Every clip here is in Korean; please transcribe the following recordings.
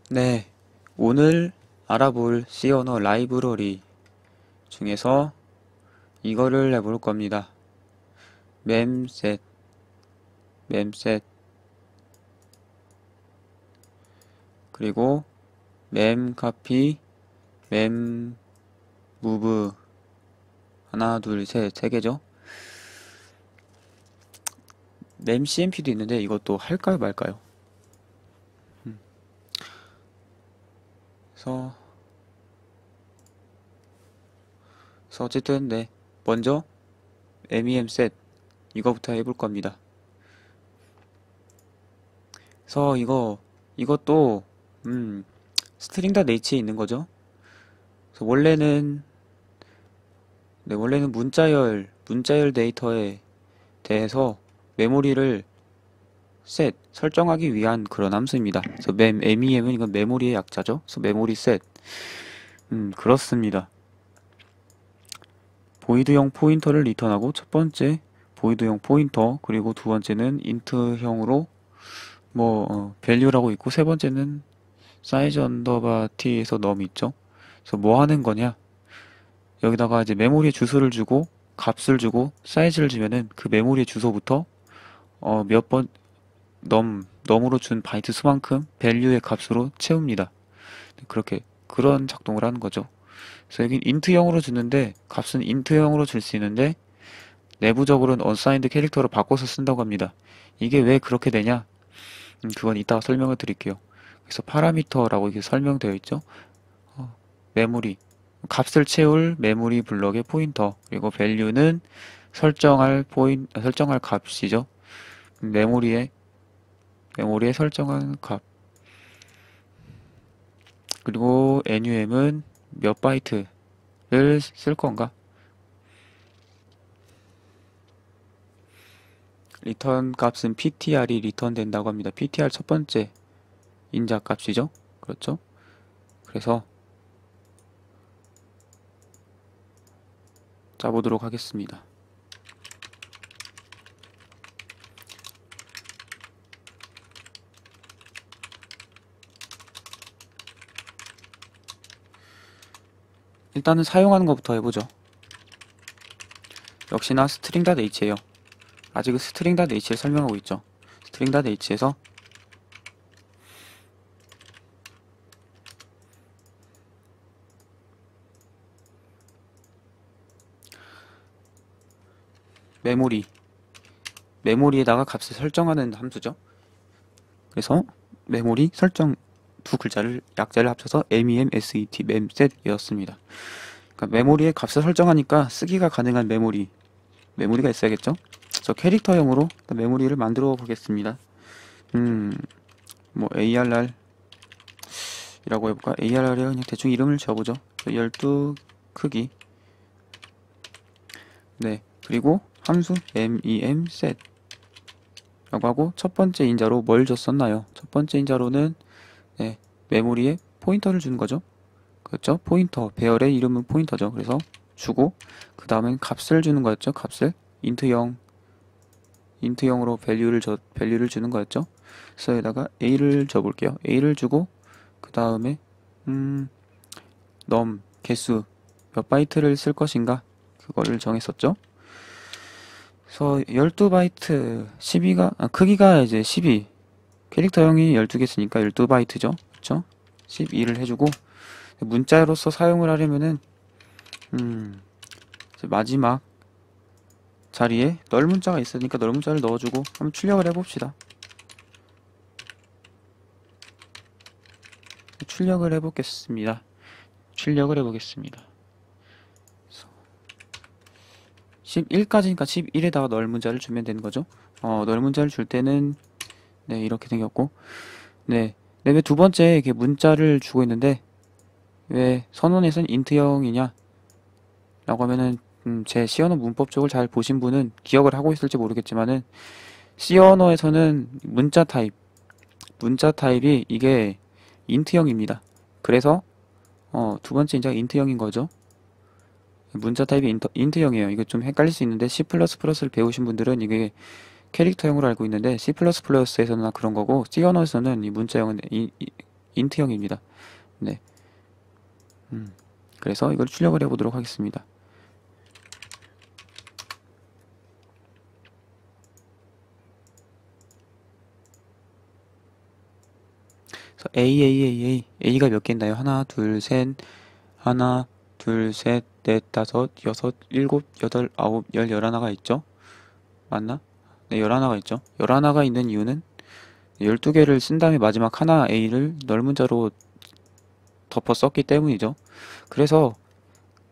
네, 오늘 알아볼 C 언어 라이브러리 중에서 이거를 해볼 겁니다. memset, memset, 그리고 memcopy, memmove, 하나, 둘, 셋, 세 개죠. memcmp도 있는데 이것도 할까요, 말까요? 그래서, 그래서 어쨌든 네, 먼저 memset 이거부터 해볼 겁니다. 그래서 이것도 string.h에 있는 거죠. 그래서 원래는 문자열 데이터에 대해서 메모리를 설정하기 위한 그런 함수입니다. 그래서 mem은 이건 메모리의 약자죠. 그래서 메모리 그렇습니다. 보이드형 포인터를 리턴하고 첫 번째 보이드형 포인터, 그리고 두 번째는 인트형으로 value라고 있고, 세 번째는 size underbar t에서 num 있죠. 그래서 뭐 하는 거냐? 여기다가 이제 메모리에 주소를 주고 값을 주고 사이즈를 주면은 그 메모리의 주소부터 몇 번 넘으로 준 바이트 수만큼 밸류의 값으로 채웁니다. 그런 작동을 하는 거죠. 그래서 여기 인트형으로 주는데 값은 인트형으로 줄 수 있는데 내부적으로는 unsigned 캐릭터로 바꿔서 쓴다고 합니다. 이게 왜 그렇게 되냐? 그건 이따가 설명을 드릴게요. 그래서 파라미터라고 이렇게 설명되어 있죠. 메모리 값을 채울 메모리 블럭의 포인터, 그리고 value는 설정할 값이죠. 메모리에 설정한 값. 그리고 num은 몇 바이트를 쓸 건가? 리턴 값은 ptr이 리턴 된다고 합니다. ptr 첫 번째 인자 값이죠. 그렇죠? 그래서 짜보도록 하겠습니다. 일단은 사용하는 것부터 해보죠. 역시나 string.h예요. 아직은 string.h를 설명하고 있죠. string.h에서 메모리에다가 값을 설정하는 함수죠. 그래서 메모리 설정 두 글자를 약자를 합쳐서 memset, memset이었습니다. 그러니까 메모리에 값을 설정하니까 쓰기가 가능한 메모리가 있어야겠죠. 그래서 캐릭터형으로 메모리를 만들어 보겠습니다. ARR이라고 해볼까? ARR에 그냥 대충 이름을 지어보죠. 12 크기. 네, 그리고 함수 memset 라고 하고, 첫 번째 인자로 뭘 줬었나요? 첫 번째 인자로는 네, 메모리에 포인터를 주는 거죠. 그렇죠? 포인터, 배열의 이름은 포인터죠. 그래서 주고, 그 다음엔 값을 주는 거였죠. 값을 인트형으로 밸류를 주는 거였죠. 그래서 여기다가 a를 줘볼게요. a를 주고, 그 다음에 개수 몇 바이트를 쓸 것인가, 그거를 정했었죠. 그래서 12바이트, 크기가 이제 12, 캐릭터형이 12개 쓰니까 12바이트죠. 그렇죠? 12를 해주고, 문자로서 사용을 하려면은 마지막 자리에 널 문자가 있으니까 널 문자를 넣어주고 한번 출력을 해봅시다. 출력을 해보겠습니다. 11까지니까 11에다가 널 문자를 주면 되는 거죠. 널 문자를 줄 때는 네, 이렇게 생겼고, 네, 왜 두 번째 이렇게 문자를 주고 있는데 왜 선언에선 인트형이냐 라고 하면은 제 C 언어 문법 쪽을 잘 보신 분은 기억을 하고 있을지 모르겠지만은, C 언어에서는 문자 타입이 이게 인트형입니다. 그래서 두 번째 인자가 인트형인 거죠. 문자 타입이 인트형이에요. 이거 좀 헷갈릴 수 있는데, C++를 배우신 분들은 이게 캐릭터형으로 알고 있는데, C++에서는 그런 거고, C 언어에서는 이 문자형은 인트형입니다. 네. 그래서 이걸 출력을 해보도록 하겠습니다. 그래서 A가 몇 개인가요? 하나, 둘, 셋, 하나, 둘, 셋, 넷, 다섯, 여섯, 일곱, 여덟, 아홉, 열, 11하나가 있죠? 맞나? 네, 11하나가 있죠. 11하나가 있는 이유는 12개를 쓴 다음에 마지막 하나 A를 넓은 자로 덮어 썼기 때문이죠. 그래서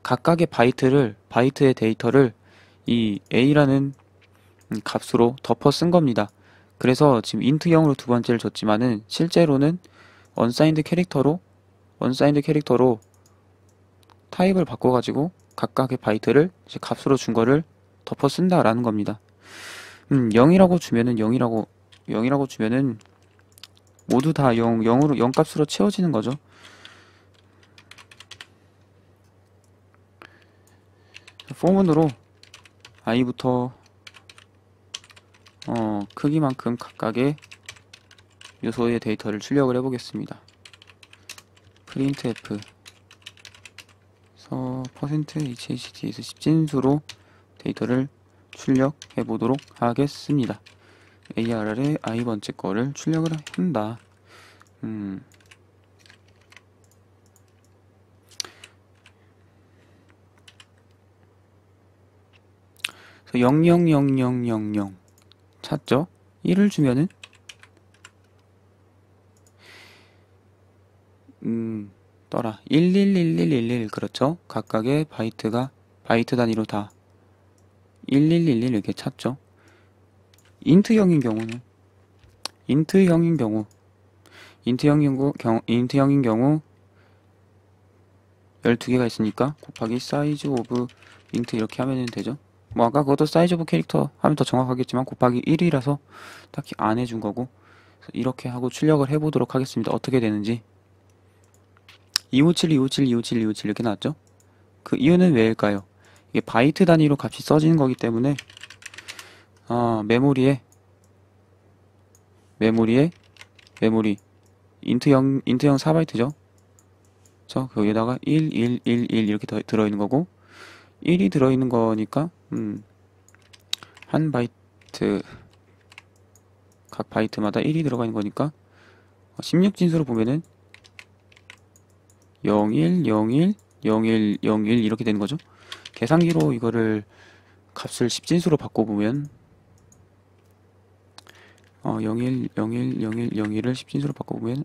각각의 바이트의 데이터를 이 A라는 값으로 덮어 쓴 겁니다. 그래서 지금 인트형으로 두 번째를 줬지만은 실제로는 언사인드 캐릭터로 타입을 바꿔가지고 각각의 바이트를 이제 값으로 준 거를 덮어 쓴다라는 겁니다. 0이라고 주면은 모두 다 0 값으로 채워지는 거죠. 포문으로 i부터 크기만큼 각각의 요소의 데이터를 출력을 해보겠습니다. printf 그래서 %HHD에서 10진수로 데이터를 출력해 보도록 하겠습니다. ARR의 i번째 거를 출력을 한다. 000000 찾죠? 1을 주면은 떠라 111111 그렇죠? 각각의 바이트 단위로 다 1111 이렇게 찾죠? 인트형인 경우 12개가 있으니까 곱하기 사이즈 오브 인트 이렇게 하면 되죠. 뭐 아까 그것도 사이즈 오브 캐릭터 하면 더 정확하겠지만 곱하기 1이라서 딱히 안 해준 거고, 이렇게 하고 출력을 해보도록 하겠습니다. 어떻게 되는지. 257 이렇게 나왔죠. 그 이유는 왜일까요? 이게 바이트 단위로 값이 써지는 거기 때문에 메모리 인트형 4바이트죠. 저 거기에다가 1 이렇게 들어있는 거고, 1이 들어있는 거니까 한 바이트 각 바이트마다 1이 들어가 있는 거니까 16진수로 보면은 01 01 01 01 이렇게 되는 거죠. 계산기로 이거를 값을 10진수로 바꿔보면 01 01 01 01을 10진수로 바꿔보면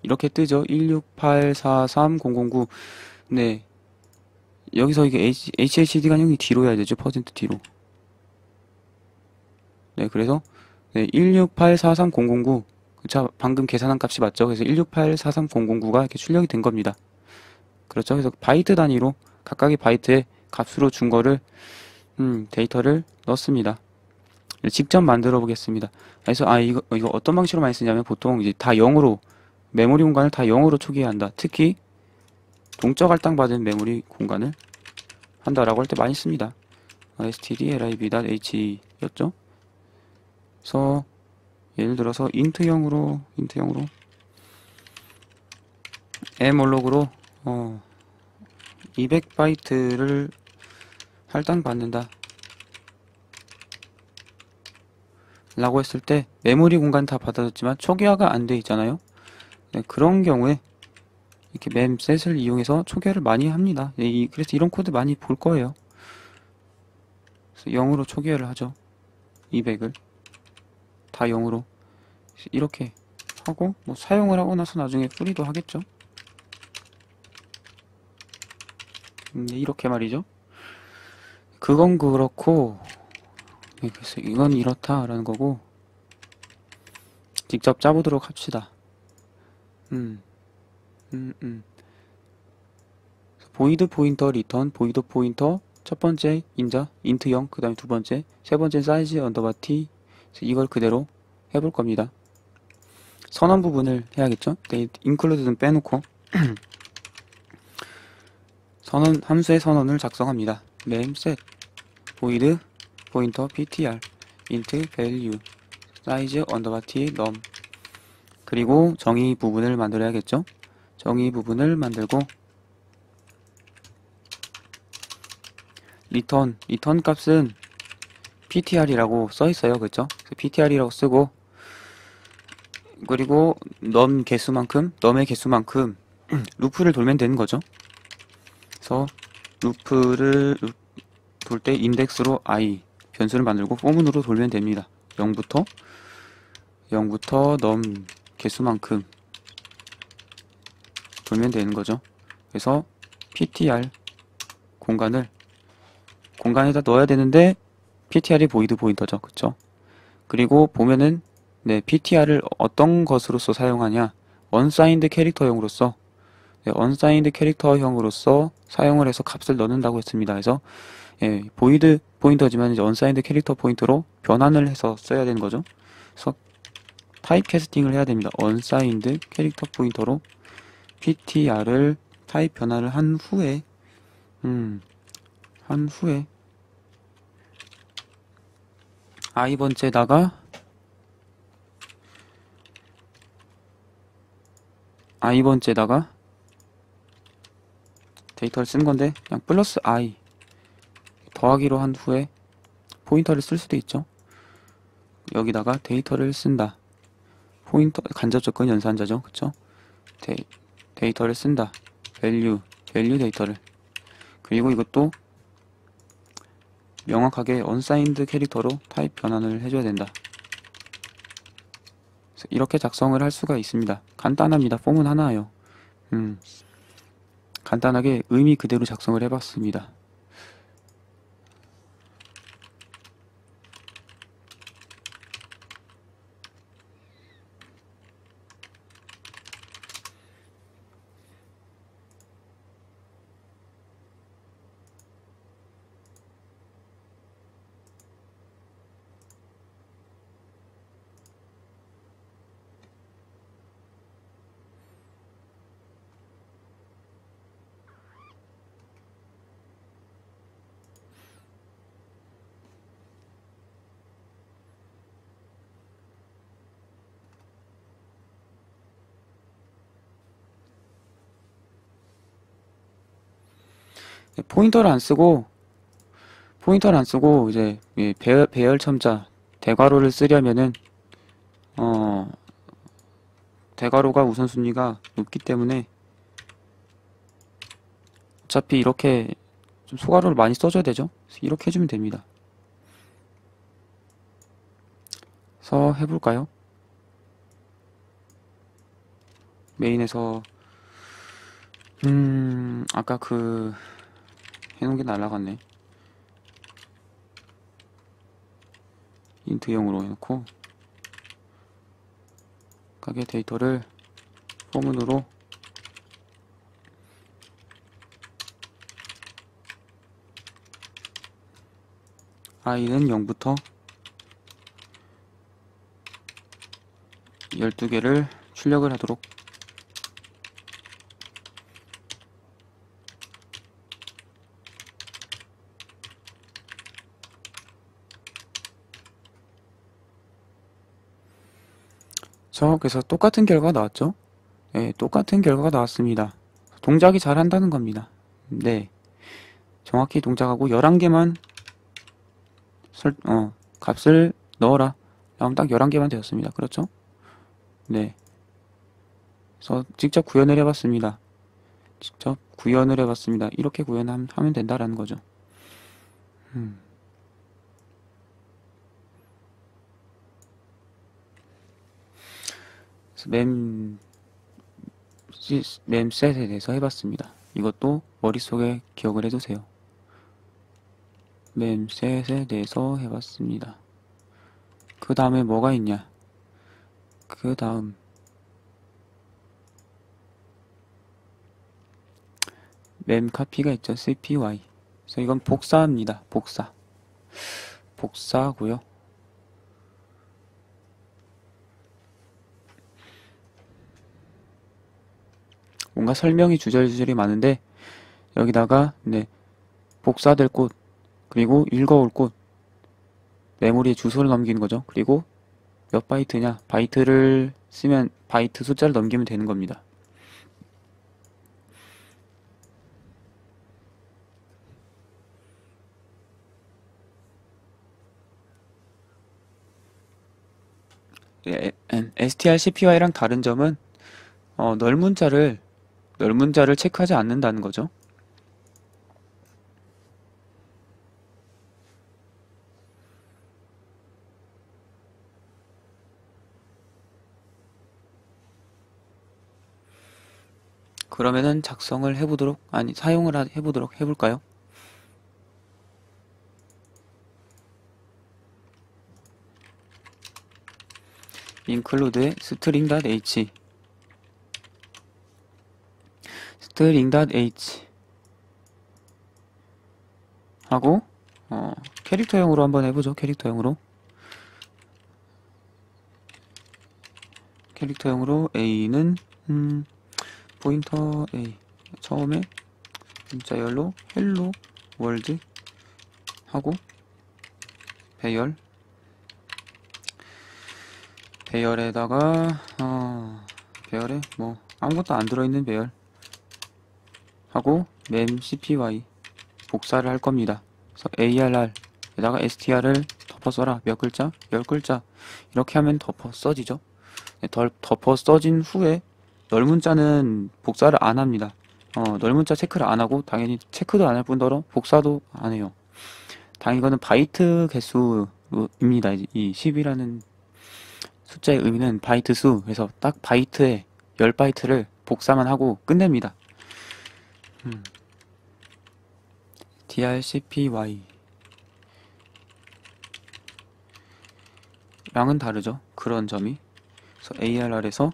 이렇게 뜨죠. 168443009. 네. 여기서 이게 HHD가 형이 뒤로 해야 되죠. 퍼센트 뒤로. 네, 그래서 1684309. 자, 방금 계산한 값이 맞죠? 그래서 1684309가 이렇게 출력이 된 겁니다. 그렇죠? 그래서 바이트 단위로 각각의 바이트의 값으로 준 거를 데이터를 넣습니다. 직접 만들어 보겠습니다. 그래서 이거 어떤 방식으로 많이 쓰냐면 보통 이제 다 0으로 메모리 공간을 다 0으로 초기화해야 한다. 특히 동적 할당받은 메모리 공간을 한다라고 할 때 많이 씁니다. stdlib.h 였죠. 그래서 예를 들어서 인트형으로 mallog으로 200바이트를 할당받는다 라고 했을 때 메모리 공간 다 받아줬지만 초기화가 안 돼 있잖아요. 네, 그런 경우에 이렇게 memset을 이용해서 초기화를 많이 합니다. 그래서 이런 코드 많이 볼 거예요. 그래서 0으로 초기화를 하죠. 200을 다 0으로 이렇게 하고 뭐 사용을 하고 나서 나중에 뿌리도 하겠죠. 이렇게 말이죠. 그건 그렇고, 그래서 이건 이렇다라는 거고, 직접 짜보도록 합시다. 음, 음, 음. 보이드 포인터 리턴, 보이드 포인터 첫 번째 인자, 인트형, 그 다음에 두 번째, 세 번째 사이즈 언더바 t. 이걸 그대로 해볼 겁니다. 선언 부분을 해야겠죠? 네, include는 빼놓고 선언 함수의 선언을 작성합니다. name set void pointer ptr int value size 언더바 t num. 그리고 정의 부분을 만들어야겠죠? 정의 부분을 만들고 리턴 값은 ptr이라고 써 있어요. 그렇죠? ptr이라고 쓰고 그리고 num 개수만큼 num의 개수만큼 루프를 돌면 되는 거죠. 그래서 루프를 돌 때 인덱스로 i 변수를 만들고 포문으로 돌면 됩니다. 0부터 num 개수만큼 돌면 되는 거죠. 그래서 ptr 공간에다 넣어야 되는데 ptr이 보이드 포인터죠. 그쵸? 그리고 보면은 네, ptr을 어떤 것으로서 사용하냐 unsigned 캐릭터형으로서 unsigned 캐릭터형으로서 사용을 해서 값을 넣는다고 했습니다. 그래서 예, 보이드 포인터지만 이제 unsigned 캐릭터 포인터로 변환을 해서 써야 되는 거죠. 그래서 타입 캐스팅을 해야 됩니다. unsigned 캐릭터 포인터로 ptr을 타입 변환을 한 후에 i번째다가 데이터를 쓴 건데 그냥 플러스 i 더하기로 한 후에 포인터를 쓸 수도 있죠. 여기다가 데이터를 쓴다. 포인터 간접 접근 연산자죠. 그쵸? 데이터를 쓴다. value 데이터를. 그리고 이것도 명확하게 unsigned 캐릭터로 타입 변환을 해줘야 된다. 이렇게 작성을 할 수가 있습니다. 간단합니다. 폼은 하나예요. 간단하게 의미 그대로 작성을 해봤습니다. 포인터를 안 쓰고 이제 배열 첨자 대괄호를 쓰려면은 대괄호가 우선순위가 높기 때문에 어차피 이렇게 좀 소괄호를 많이 써줘야 되죠. 이렇게 해주면 됩니다. 그래서 해볼까요? 메인에서 아까 그 해놓은 게 날라갔네. 인트형으로 해놓고 가게 데이터를 포문으로 i는 0부터 12개를 출력을 하도록 그래서 똑같은 결과가 나왔죠? 네, 똑같은 결과가 나왔습니다. 동작이 잘 한다는 겁니다. 네. 정확히 동작하고 11개만 값을 넣어라. 그럼 딱 11개만 되었습니다. 그렇죠? 네. 그래서 직접 구현을 해봤습니다. 이렇게 구현하면 된다라는 거죠. mem셋에 대해서 해봤습니다. 이것도 머릿속에 기억을 해두세요. mem셋에 대해서 해봤습니다. 그 다음에 뭐가 있냐? 그 다음 mem 카피가 있죠. cpy. 그래서 이건 복사합니다. 복사하고요. 뭔가 설명이 주저리주저리 많은데 여기다가 네, 복사될 곳 그리고 읽어올 곳 메모리에 주소를 넘기는 거죠. 그리고 몇 바이트냐? 바이트를 쓰면 바이트 숫자를 넘기면 되는 겁니다. strcpy랑 다른 점은 널 문자를 체크하지 않는다는 거죠. 그러면은 작성을 해보도록, 아니, 해보도록 해볼까요? include의 string.h 하고 캐릭터형으로 한번 해보죠. 캐릭터형으로 a는 포인터 a 처음에 문자열로 hello world 하고 배열에다가 배열에 뭐 아무것도 안 들어있는 배열 하고 mem cpy 복사를 할 겁니다. 그래서 arr에다가 str을 덮어 써라. 몇 글자? 10글자. 이렇게 하면 덮어 써지죠. 덮어 써진 후에 널문자는 복사를 안 합니다. 널문자 체크를 안 하고 당연히 체크도 안 할 뿐더러 복사도 안 해요. 당연히 이거는 바이트 개수입니다. 이 10이라는 숫자의 의미는 바이트 수. 그래서 딱 바이트에 10바이트를 복사만 하고 끝냅니다. drcpy 랑은 다르죠. 그런 점이. 그래서 arr에서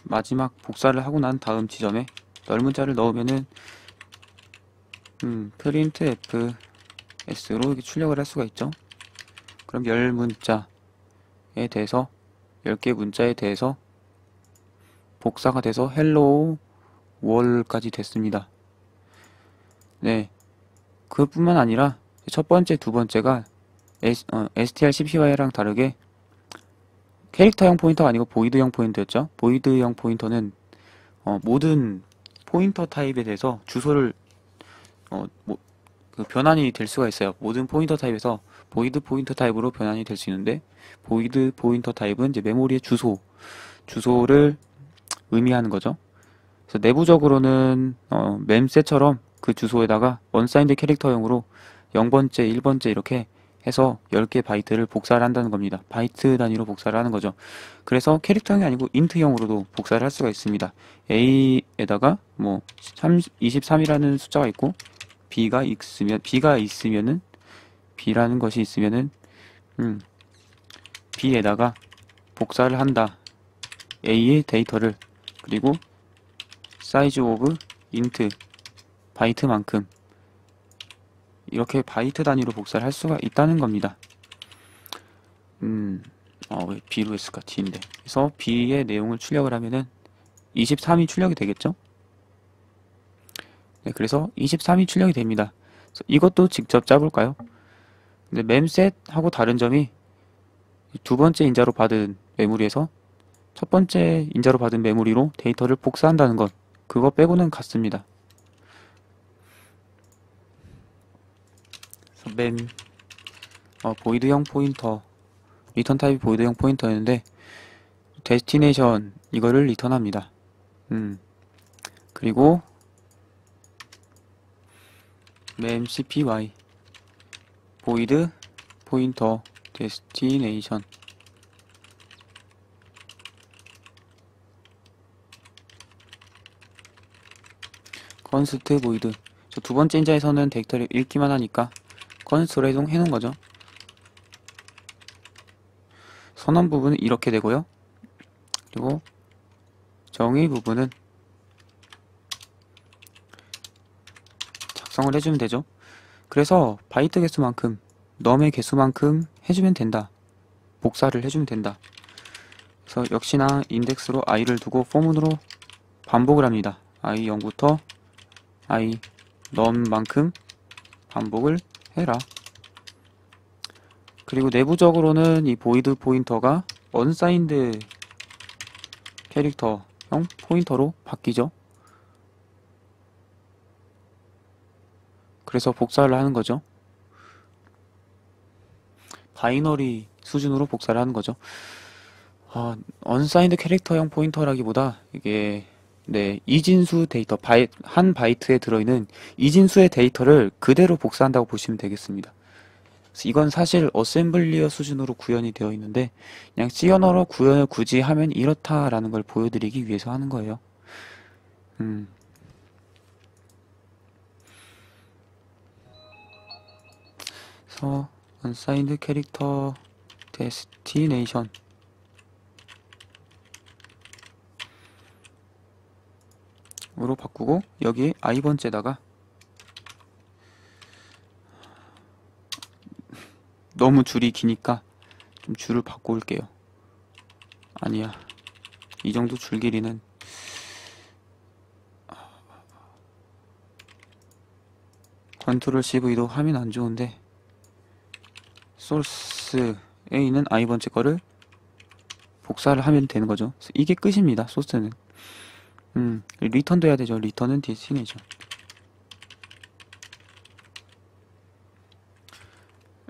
마지막 복사를 하고 난 다음 지점에 널문자를 넣으면은 printfs로 이렇게 출력을 할 수가 있죠. 그럼 10문자에 대해서 10개 문자에 대해서 복사가 돼서 hello world까지 됐습니다. 네, 그뿐만 아니라 첫 번째, 두 번째가 strcpy랑 다르게 캐릭터형 포인터가 아니고 보이드형 포인터였죠. 보이드형 포인터는 모든 포인터 타입에 대해서 주소를 그 변환이 될 수가 있어요. 모든 포인터 타입에서 보이드 포인터 타입으로 변환이 될 수 있는데 보이드 포인터 타입은 이제 메모리의 주소를 의미하는 거죠. 그래서 내부적으로는 memset처럼 그 주소에다가 언사인드 캐릭터형으로 0번째, 1번째 이렇게 해서 10개 바이트를 복사를 한다는 겁니다. 바이트 단위로 복사를 하는 거죠. 그래서 캐릭터형이 아니고 인트형으로도 복사를 할 수가 있습니다. A에다가 뭐 23이라는 숫자가 있고 B가 있으면은 B라는 것이 있으면은 B에다가 복사를 한다. A의 데이터를 그리고 사이즈 오브 인트 바이트만큼 이렇게 바이트 단위로 복사를 할 수가 있다는 겁니다. 왜 B로 했을까? D인데. 그래서 B의 내용을 출력을 하면은 23이 출력이 되겠죠? 네, 그래서 23이 출력이 됩니다. 그래서 이것도 직접 짜볼까요? 근데 memset하고 다른 점이 두 번째 인자로 받은 메모리에서 첫 번째 인자로 받은 메모리로 데이터를 복사한다는 것. 그거 빼고는 같습니다. 보이드형 포인터 리턴 타입이 보이드형 포인터였는데 데스티네이션 이거를 리턴합니다. 그리고 memcpy 보이드 포인터 데스티네이션 컨스트 보이드 두 번째 인자에서는 데이터를 읽기만 하니까 컨스트로 해놓은 거죠. 선언 부분은 이렇게 되고요. 그리고 정의 부분은 작성을 해주면 되죠. 그래서 바이트 개수만큼, 넘의 개수만큼 해주면 된다. 복사를 해주면 된다. 그래서 역시나 인덱스로 i를 두고 포문으로 반복을 합니다. i 0부터 i 넘만큼 반복을 해라. 그리고 내부적으로는 이 보이드 포인터가 언사인드 캐릭터형 포인터로 바뀌죠. 그래서 복사를 하는 거죠. 바이너리 수준으로 복사를 하는 거죠. 언사인드 캐릭터형 포인터라기보다 이게 이진수 데이터, 한 바이트에 들어있는 이진수의 데이터를 그대로 복사한다고 보시면 되겠습니다. 그래서 이건 사실 어셈블리어 수준으로 구현이 되어 있는데 그냥 C 언어로 구현을 굳이 하면 이렇다라는 걸 보여드리기 위해서 하는 거예요. 그래서 unsigned 캐릭터 destination 으로 바꾸고 여기 i번째다가 너무 줄이 기니까 좀 줄을 바꿔올게요. 아니야, 이 정도 줄 길이는 컨트롤 CV도 하면 안 좋은데 소스에 있는 i번째 거를 복사를 하면 되는 거죠. 이게 끝입니다. 소스는 리턴도 해야 되죠. 리턴은 디스티네이션.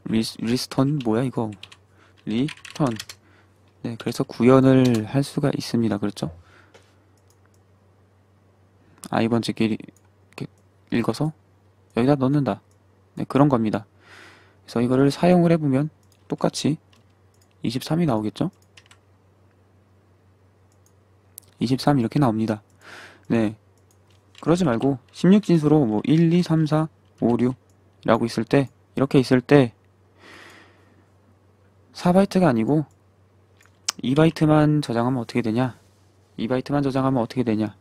리스턴 뭐야 이거? 리턴. 네, 그래서 구현을 할 수가 있습니다. 그렇죠? i번째 길이 이렇게 읽어서 여기다 넣는다. 네, 그런 겁니다. 그래서 이거를 사용을 해보면 똑같이 23이 나오겠죠? 23 이렇게 나옵니다. 네, 그러지 말고 16진수로 뭐 1, 2, 3, 4, 5, 6 라고 있을 때, 이렇게 있을 때 4바이트가 아니고 2바이트만 저장하면 어떻게 되냐? 2바이트만 저장하면 어떻게 되냐?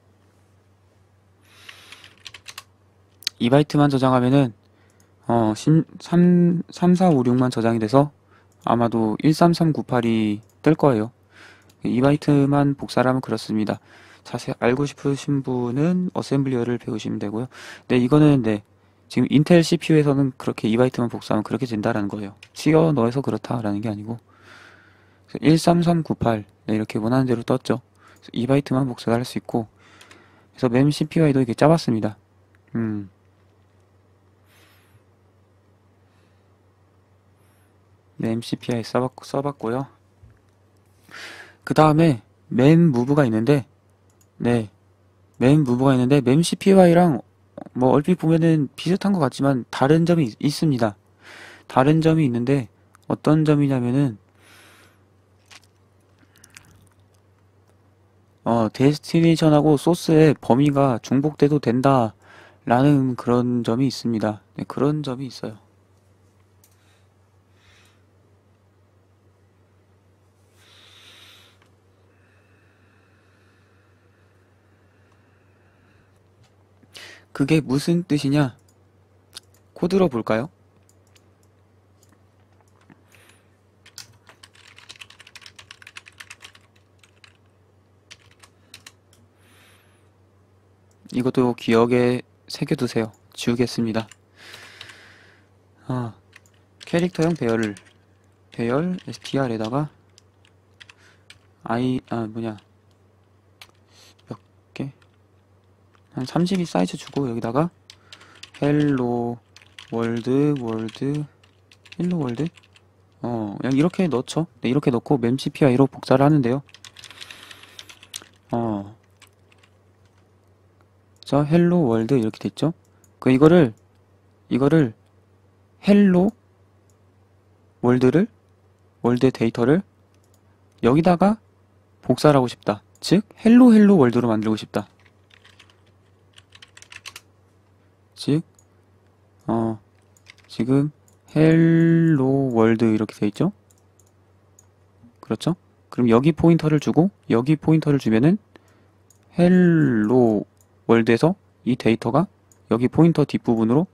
2바이트만 저장하면은 3, 4, 5, 6만 저장이 돼서 아마도 13398이 뜰 거예요. 2바이트만 복사를 하면 그렇습니다. 자세히 알고 싶으신 분은 어셈블리어를 배우시면 되고요. 네, 이거는 지금 인텔 CPU에서는 그렇게 2바이트만 복사하면 그렇게 된다라는 거예요. 치어 넣어서 그렇다라는 게 아니고 13398 이렇게 원하는 대로 떴죠. 2바이트만 복사를 할 수 있고, 그래서 멤 CPUI도 이렇게 짜봤습니다. 멤 CPI 써봤고요. 그 다음에 멤 무브가 있는데, 멤 CPUI랑 뭐 얼핏 보면은 비슷한 것 같지만 다른 점이 있습니다. 다른 점이 있는데 어떤 점이냐면은 데스티네이션하고 소스의 범위가 중복돼도 된다라는 그런 점이 있습니다. 네, 그런 점이 있어요. 그게 무슨 뜻이냐? 코드로 볼까요? 이것도 기억에 새겨두세요. 지우겠습니다. 캐릭터형 배열 str에다가 몇 개? 한 32 사이즈 주고 여기다가 헬로 월드 헬로 월드 그냥 이렇게 넣죠. 네, 이렇게 넣고 멤 CPI로 복사를 하는데요. 자, 헬로 월드 이렇게 됐죠. 이거를 헬로 월드의 데이터를 여기다가 복사를 하고 싶다. 즉 헬로 월드로 만들고 싶다. 즉 지금 헬로 월드 이렇게 돼 있죠. 그렇죠? 그럼 여기 포인터를 주고 여기 포인터를 주면은 헬로 월드에서 이 데이터가 여기 포인터 뒷부분으로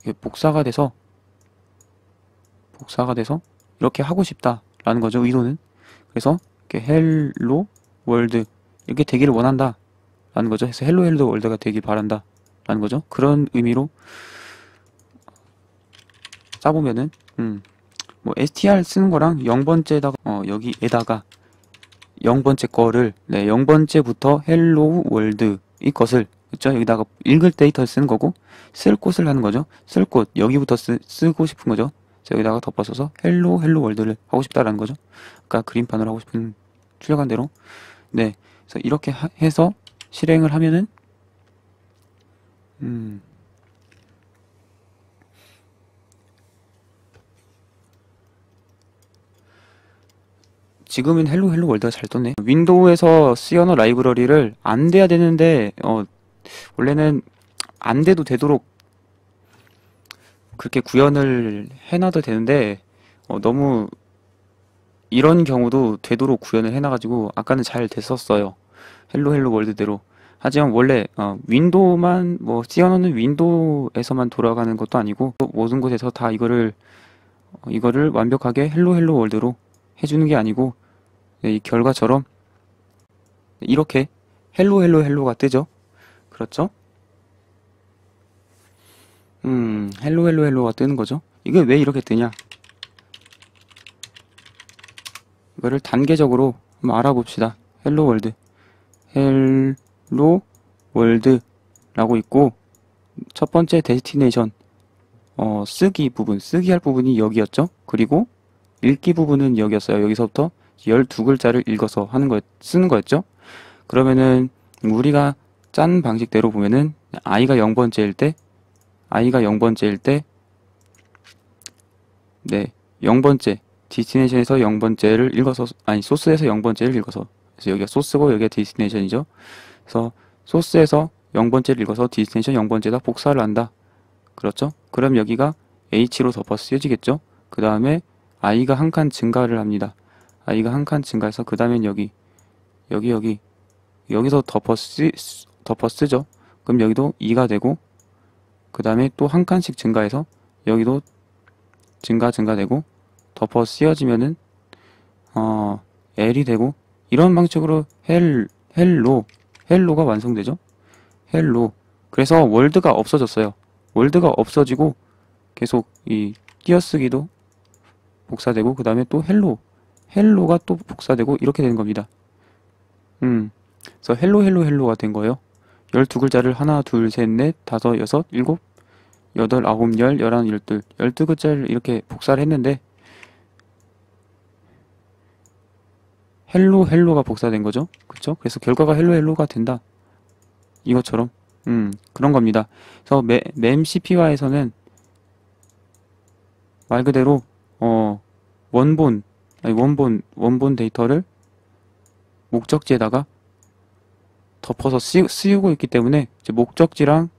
이게 복사가 돼서 이렇게 하고 싶다라는 거죠, 의도는. 그래서 이렇게 헬로 월드 이렇게 되기를 원한다 라는 거죠. 그래서 헬로 월드가 되길 바란다 라는 거죠. 그런 의미로 짜보면은 뭐 str 쓰는 거랑 0번째에다가 여기에다가 0번째 거를 0번째부터 헬로 월드 이 것을 그쵸? 여기다가 읽을 데이터를 쓰는 거고 쓸 곳을 하는 거죠. 쓸 곳 여기부터 쓰고 싶은 거죠. 그래서 여기다가 덮어써서 헬로 월드를 하고 싶다라는 거죠. 아까 그림판으로 하고 싶은 출력한 대로 그래서 이렇게 해서 실행을 하면은 지금은 헬로 월드가 잘 떴네. 윈도우에서 C 언어 라이브러리를 안 돼야 되는데 원래는 안 돼도 되도록 그렇게 구현을 해놔도 되는데 너무 이런 경우도 되도록 구현을 해놔가지고 아까는 잘 됐었어요. 헬로 월드대로. 하지만 원래 윈도우만 뭐 C 언어는 윈도우에서만 돌아가는 것도 아니고 모든 곳에서 다 이거를 완벽하게 헬로 월드로 해주는 게 아니고 이 결과처럼 이렇게 헬로가 뜨죠. 그렇죠? 헬로가 뜨는 거죠. 이게 왜 이렇게 뜨냐? 이거를 단계적으로 한번 알아봅시다. 헬로 월드라고 있고 첫 번째 데스티네이션 쓰기 할 부분이 여기였죠. 그리고 읽기 부분은 여기였어요. 여기서부터 12글자를 읽어서 쓰는 거였죠. 그러면은 우리가 짠 방식대로 보면은 i가 0번째일 때 0번째 디스티네이션에서 0번째를 읽어서 소스에서 0번째를 읽어서 그래서 여기가 소스고 여기가 디스티네이션이죠. 그래서 소스에서 0번째를 읽어서 디스티네이션 0번째에다 복사를 한다. 그렇죠? 그럼 여기가 h로 덮어 쓰여지겠죠. 그 다음에 i가 한 칸 증가를 합니다. i가 한 칸 증가해서 그 다음엔 여기서 덮어 쓰죠. 그럼 여기도 2가 되고 그 다음에 또 한 칸씩 증가해서 여기도 증가되고 덮어 쓰여지면은 L이 되고 이런 방식으로 헬로가 완성되죠. 그래서 월드가 없어졌어요. 월드가 없어지고 계속 이 띄어쓰기도 복사되고 그 다음에 또 헬로가 또 복사되고 이렇게 되는 겁니다. 그래서 헬로가 된 거예요. 12글자를 하나, 둘, 셋, 넷, 다섯, 여섯, 일곱, 여덟, 아홉, 열, 열한, 열둘, 12글자를 이렇게 복사를 했는데 헬로가 복사된 거죠. 그쵸? 그래서 결과가 헬로가 된다. 이것처럼 그런 겁니다. 그래서 memcpy에서는 말 그대로 원본 데이터를 목적지에다가 덮어서 쓰고 있기 때문에 이제 목적지랑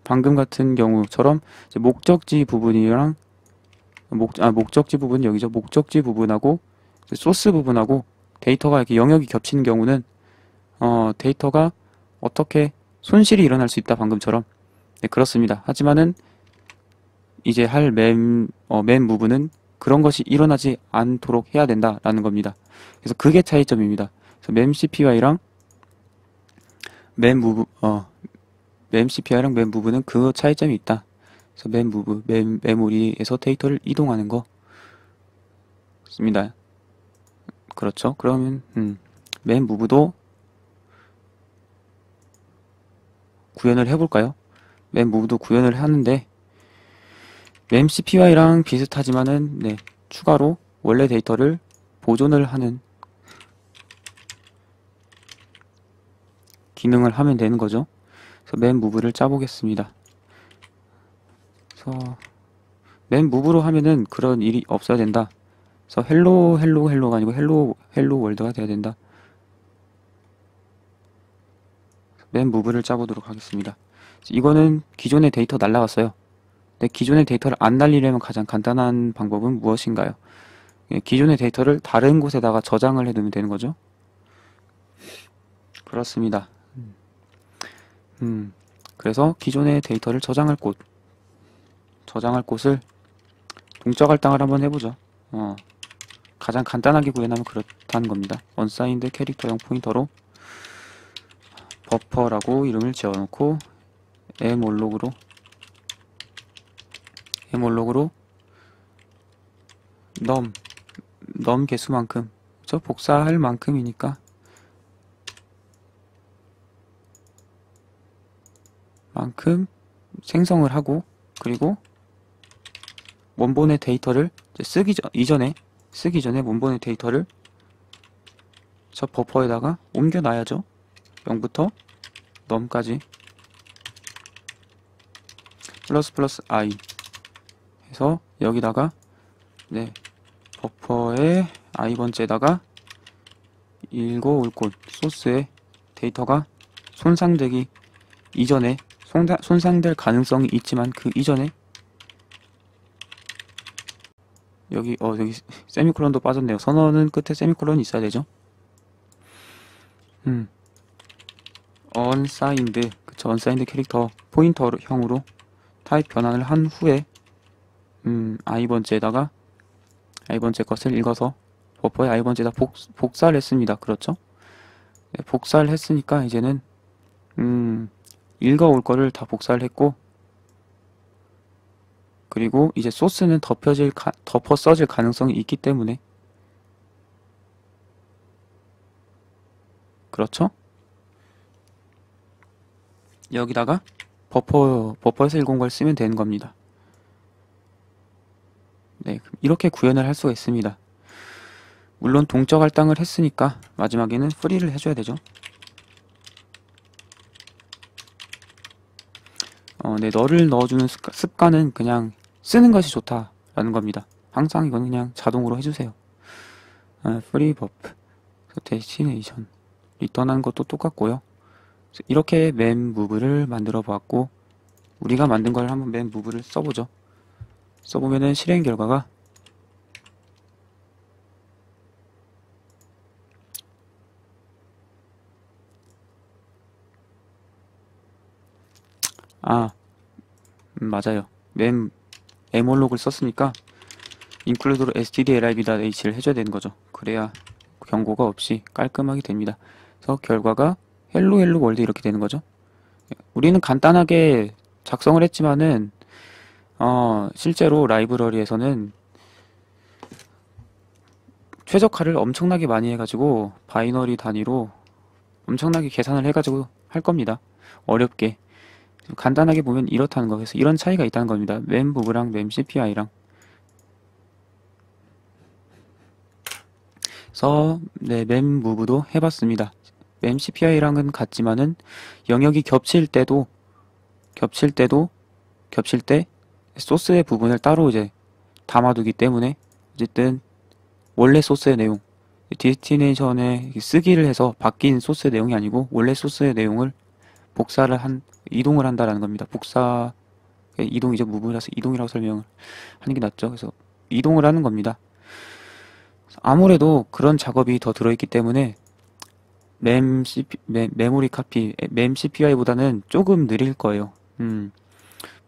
방금 같은 경우처럼 이제 목적지 부분이랑 목적지 부분이 여기죠. 목적지 부분하고 소스 부분하고 데이터가 이렇게 영역이 겹치는 경우는 데이터가 어떻게 손실이 일어날 수 있다 방금처럼 그렇습니다. 하지만은 이제 할 맨 부분은 그런 것이 일어나지 않도록 해야 된다라는 겁니다. 그래서 그게 차이점입니다. 그래서 memcpy랑 memcpy랑 맨 부분은 그 차이점이 있다. 그래서 메모리에서 데이터를 이동하는 거 있습니다. 그렇죠. 그러면 맨 부분도 구현을 해볼까요? 맨 부분도 구현을 하는데 memcpy랑 비슷하지만은 추가로 원래 데이터를 보존을 하는 기능을 하면 되는 거죠. 그래서 맨 무브를 짜보겠습니다. 그래서 맨 무브로 하면은 그런 일이 없어야 된다. 그래서 헬로가 아니고 헬로 월드가 돼야 된다. 맨 무브를 짜보도록 하겠습니다. 이거는 기존의 데이터 날라갔어요. 근데 기존의 데이터를 안 날리려면 가장 간단한 방법은 무엇인가요? 기존의 데이터를 다른 곳에다가 저장을 해두면 되는 거죠. 그렇습니다. 그래서 기존의 데이터를 저장할 곳 저장할 곳을 동적 할당을 한번 해보죠. 가장 간단하게 구현하면 그렇다는 겁니다. 언사인드 캐릭터용 포인터로 버퍼라고 이름을 지어놓고 m올록으로 넘 개수만큼 저 복사할 만큼이니까 만큼 생성을 하고, 그리고 원본의 데이터를 쓰기 전에 원본의 데이터를 저 버퍼에다가 옮겨놔야죠. 0부터 넘까지 플러스 i 해서 여기다가 버퍼의 i번째에다가 읽어올 곳 소스의 데이터가 손상되기 이전에 손상될 가능성이 있지만 그 이전에 여기 세미콜론도 빠졌네요. 선언은 끝에 세미콜론이 있어야 되죠. unsigned 캐릭터 포인터형으로 타입 변환을 한 후에 i번째에다가 i번째 것을 읽어서 버퍼의 i번째에다 복사를 했습니다. 그렇죠? 네, 복사를 했으니까 이제는 읽어올 거를 다 복사를 했고, 그리고 이제 소스는 덮어 써질 가능성이 있기 때문에, 그렇죠? 여기다가 버퍼에서 읽어온 걸 쓰면 되는 겁니다. 네, 이렇게 구현을 할 수가 있습니다. 물론 동적 할당을 했으니까 마지막에는 프리를 해줘야 되죠. 너를 넣어주는 습관은 그냥 쓰는 것이 좋다라는 겁니다. 항상 이건 그냥 자동으로 해주세요. 프리 버프, 데스티네이션, 리턴한 것도 똑같고요. 이렇게 맵 무브를 만들어 보았고, 우리가 만든 걸 한번 맵 무브를 써보죠. 써보면은 실행 결과가 맞아요. m올록을 썼으니까 include로 stdlib.h를 해줘야 되는 거죠. 그래야 경고가 없이 깔끔하게 됩니다. 그래서 결과가 hello world 이렇게 되는 거죠. 우리는 간단하게 작성을 했지만은 실제로 라이브러리에서는 최적화를 엄청나게 많이 해가지고 바이너리 단위로 엄청나게 계산을 해가지고 할 겁니다. 어렵게. 간단하게 보면 이렇다는 거. 그래서 이런 차이가 있다는 겁니다. 멤부브랑 멤CPI랑. 그래서 멤무브도 해봤습니다. 멤CPI랑은 같지만은 영역이 겹칠 때 소스의 부분을 따로 이제 담아두기 때문에 어쨌든 원래 소스의 내용, 데스티네이션에 쓰기를 해서 바뀐 소스의 내용이 아니고 원래 소스의 내용을 이동을 한다라는 겁니다. 이동이죠. 무브라서 이동이라고 설명을 하는 게 낫죠. 그래서 이동을 하는 겁니다. 아무래도 그런 작업이 더 들어있기 때문에 메모리 카피, 멤CPI보다는 조금 느릴 거예요.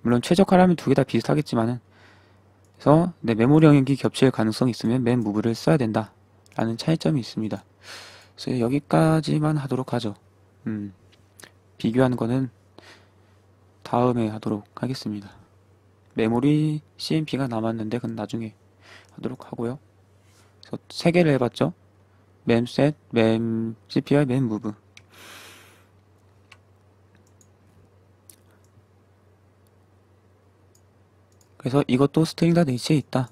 물론 최적화라면 두 개 다 비슷하겠지만은, 그래서 메모리 영역이 겹칠 가능성이 있으면 멤무브를 써야 된다 라는 차이점이 있습니다. 그래서 여기까지만 하도록 하죠. 비교하는 거는 다음에 하도록 하겠습니다. 메모리 CMP가 남았는데 그건 나중에 하도록 하고요. 그래서 세 개를 해봤죠. memset, memCPI, memmove. 그래서 이것도 string.h에 있다.